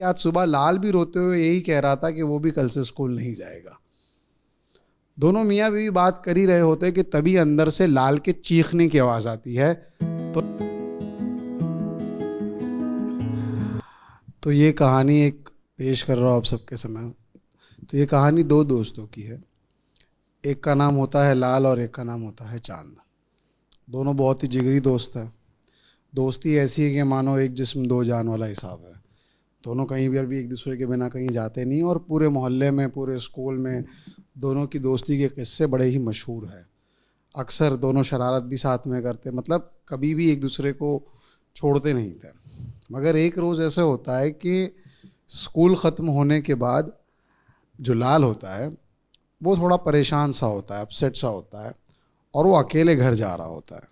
आज सुबह लाल भी रोते हुए यही कह रहा था कि वो भी कल से स्कूल नहीं जाएगा। दोनों मियाँ बीवी बात कर ही रहे होते कि तभी अंदर से लाल के चीखने की आवाज आती है। तो तो ये कहानी एक पेश कर रहा हूँ आप सबके समय। तो ये कहानी दो दोस्तों की है। एक का नाम होता है लाल और एक का नाम होता है चांद। दोनों बहुत ही जिगरी दोस्त हैं। दोस्ती ऐसी है कि मानो एक जिस्म दो जान वाला हिसाब है। दोनों कहीं भी एक दूसरे के बिना कहीं जाते नहीं, और पूरे मोहल्ले में, पूरे स्कूल में दोनों की दोस्ती के किस्से बड़े ही मशहूर हैं। अक्सर दोनों शरारत भी साथ में करते, मतलब कभी भी एक दूसरे को छोड़ते नहीं थे। मगर एक रोज़ ऐसे होता है कि स्कूल ख़त्म होने के बाद जो लाल होता है वो थोड़ा परेशान सा होता है, अपसेट सा होता है, और वो अकेले घर जा रहा होता है।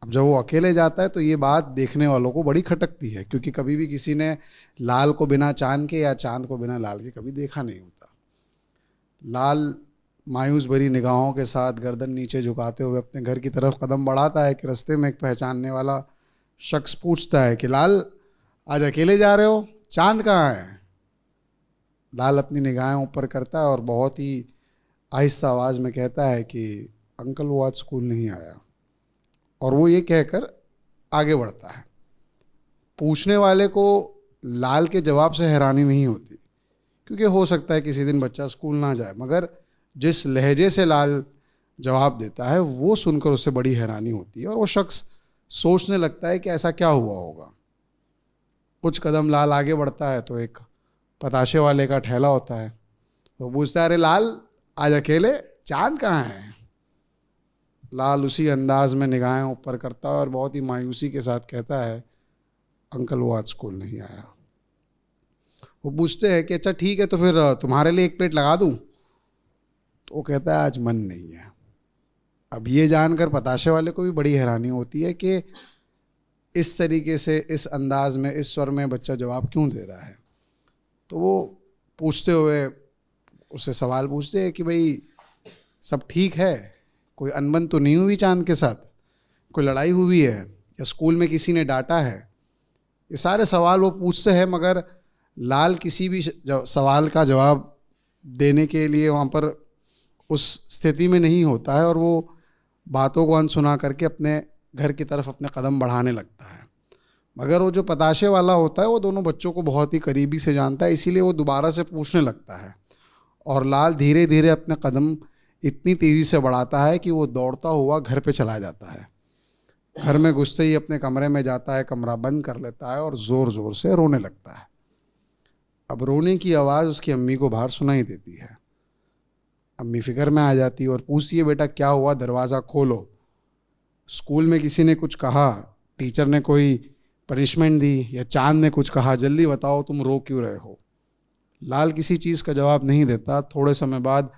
अब जब वो अकेले जाता है तो ये बात देखने वालों को बड़ी खटकती है, क्योंकि कभी भी किसी ने लाल को बिना चांद के या चांद को बिना लाल के कभी देखा नहीं होता। लाल मायूस भरी निगाहों के साथ गर्दन नीचे झुकाते हुए अपने घर की तरफ कदम बढ़ाता है कि रास्ते में एक पहचानने वाला शख्स पूछता है कि लाल, आज अकेले जा रहे हो, चांद कहाँ है? लाल अपनी निगाहें ऊपर करता है और बहुत ही आहिस्ता आवाज़ में कहता है कि अंकल, वो आज स्कूल नहीं आया। और वो ये कहकर आगे बढ़ता है। पूछने वाले को लाल के जवाब से हैरानी नहीं होती, क्योंकि हो सकता है किसी दिन बच्चा स्कूल ना जाए, मगर जिस लहजे से लाल जवाब देता है वो सुनकर उसे बड़ी हैरानी होती है, और वो शख्स सोचने लगता है कि ऐसा क्या हुआ होगा। कुछ कदम लाल आगे बढ़ता है तो एक पताशे वाले का ठेला होता है। वो पूछता है, अरे लाल, आज अकेले, चांद कहाँ है? लाल उसी अंदाज में निगाहें ऊपर करता है और बहुत ही मायूसी के साथ कहता है, अंकल, वो आज स्कूल नहीं आया। वो पूछते हैं कि अच्छा ठीक है, तो फिर तुम्हारे लिए एक प्लेट लगा दूं? तो वो कहता है, आज मन नहीं है। अब ये जानकर पताशे वाले को भी बड़ी हैरानी होती है कि इस तरीके से, इस अंदाज में, इस स्वर में बच्चा जवाब क्यों दे रहा है। तो वो पूछते हुए उससे सवाल पूछते हैं कि भाई, सब ठीक है? कोई अनबन तो नहीं हुई चांद के साथ? कोई लड़ाई हुई है या स्कूल में किसी ने डांटा है? ये सारे सवाल वो पूछते हैं, मगर लाल किसी भी सवाल का जवाब देने के लिए वहाँ पर उस स्थिति में नहीं होता है, और वो बातों को अनसुना करके अपने घर की तरफ अपने कदम बढ़ाने लगता है। मगर वो जो पताशे वाला होता है वो दोनों बच्चों को बहुत ही करीबी से जानता है, इसीलिए वो दोबारा से पूछने लगता है। और लाल धीरे धीरे अपने कदम इतनी तेज़ी से बढ़ाता है कि वो दौड़ता हुआ घर पे चला जाता है। घर में घुसते ही अपने कमरे में जाता है, कमरा बंद कर लेता है और ज़ोर ज़ोर से रोने लगता है। अब रोने की आवाज़ उसकी अम्मी को बाहर सुनाई देती है। अम्मी फिक्र में आ जाती है और पूछती है, बेटा क्या हुआ, दरवाज़ा खोलो। स्कूल में किसी ने कुछ कहा, टीचर ने कोई पनिशमेंट दी, या चांद ने कुछ कहा? जल्दी बताओ, तुम रो क्यों रहे हो? लाल किसी चीज़ का जवाब नहीं देता। थोड़े समय बाद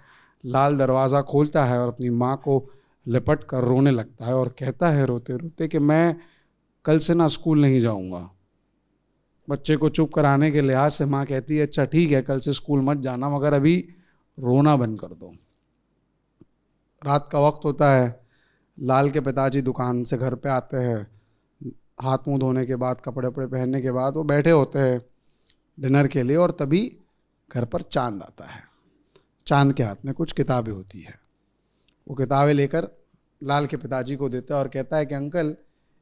लाल दरवाज़ा खोलता है और अपनी माँ को लिपट कर रोने लगता है और कहता है रोते रोते कि मैं कल से ना स्कूल नहीं जाऊँगा। बच्चे को चुप कराने के लिहाज से माँ कहती है, अच्छा ठीक है, कल से स्कूल मत जाना, मगर अभी रोना बंद कर दो। रात का वक्त होता है। लाल के पिताजी दुकान से घर पे आते हैं। हाथ मुंह धोने के बाद, कपड़े वपड़े पहनने के बाद वो बैठे होते हैं डिनर के लिए, और तभी घर पर चांद आता है। चांद के हाथ में कुछ किताबें होती है। वो किताबें लेकर लाल के पिताजी को देता है और कहता है कि अंकल,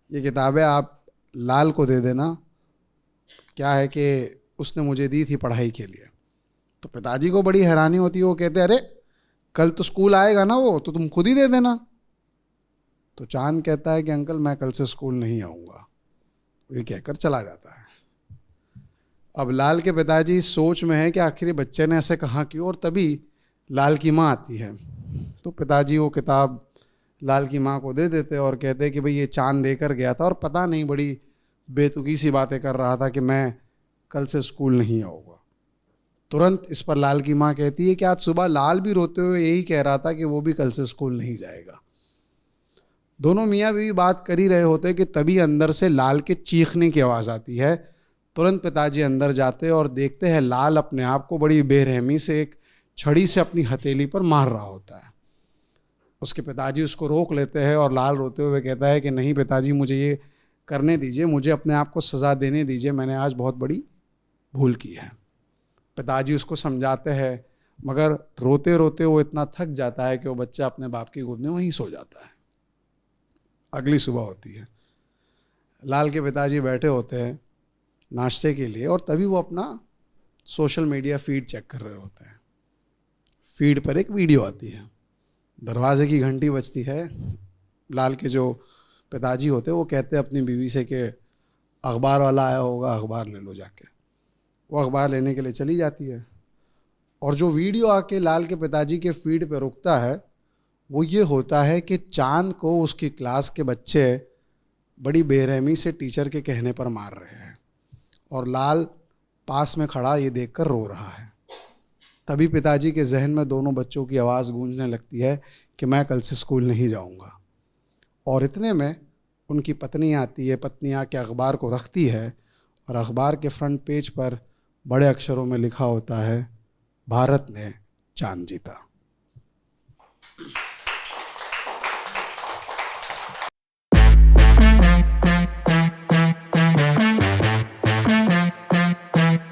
ये किताबें आप लाल को दे देना, क्या है कि उसने मुझे दी थी पढ़ाई के लिए। तो पिताजी को बड़ी हैरानी होती है। वो कहते हैं, अरे कल तो स्कूल आएगा ना वो, तो तुम खुद ही दे देना। तो चांद कहता है कि अंकल, मैं कल से स्कूल नहीं आऊँगा। ये कहकर चला जाता है। अब लाल के पिताजी इस सोच में है कि आखिर ये बच्चे ने ऐसे कहा क्यों, और तभी लाल की माँ आती है। तो पिताजी वो किताब लाल की माँ को दे देते और कहते हैं कि भाई, ये चांद देकर गया था और पता नहीं बड़ी बेतुकी सी बातें कर रहा था कि मैं कल से स्कूल नहीं आऊँगा। तुरंत इस पर लाल की माँ कहती है कि आज सुबह लाल भी रोते हुए यही कह रहा था कि वो भी कल से स्कूल नहीं जाएगा। दोनों मियाँ बीवी बात कर ही रहे होते कि तभी अंदर से लाल के चीखने की आवाज़ आती है। तुरंत पिताजी अंदर जाते और देखते हैं लाल अपने आप को बड़ी बेरहमी से एक छड़ी से अपनी हथेली पर मार रहा होता है। उसके पिताजी उसको रोक लेते हैं और लाल रोते हुए कहता है कि नहीं पिताजी, मुझे ये करने दीजिए, मुझे अपने आप को सज़ा देने दीजिए, मैंने आज बहुत बड़ी भूल की है। पिताजी उसको समझाते हैं, मगर रोते रोते वो इतना थक जाता है कि वो बच्चा अपने बाप की गोद में वहीं सो जाता है। अगली सुबह होती है, लाल के पिताजी बैठे होते हैं नाश्ते के लिए, और तभी वो अपना सोशल मीडिया फीड चेक कर रहे होते हैं। फीड पर एक वीडियो आती है, दरवाजे की घंटी बजती है। लाल के जो पिताजी होते हैं वो कहते हैं अपनी बीवी से कि अखबार वाला आया होगा, अखबार ले लो जाके। वो अखबार लेने के लिए चली जाती है, और जो वीडियो आके लाल के पिताजी के फीड पे रुकता है वो ये होता है कि चांद को उसकी क्लास के बच्चे बड़ी बेरहमी से टीचर के कहने पर मार रहे हैं, और लाल पास में खड़ा ये देखकर रो रहा है। तभी पिताजी के जहन में दोनों बच्चों की आवाज़ गूंजने लगती है कि मैं कल से स्कूल नहीं जाऊंगा। और इतने में उनकी पत्नी आती है। पत्नी आके अखबार को रखती है, और अखबार के फ्रंट पेज पर बड़े अक्षरों में लिखा होता है, भारत ने चांद जीता।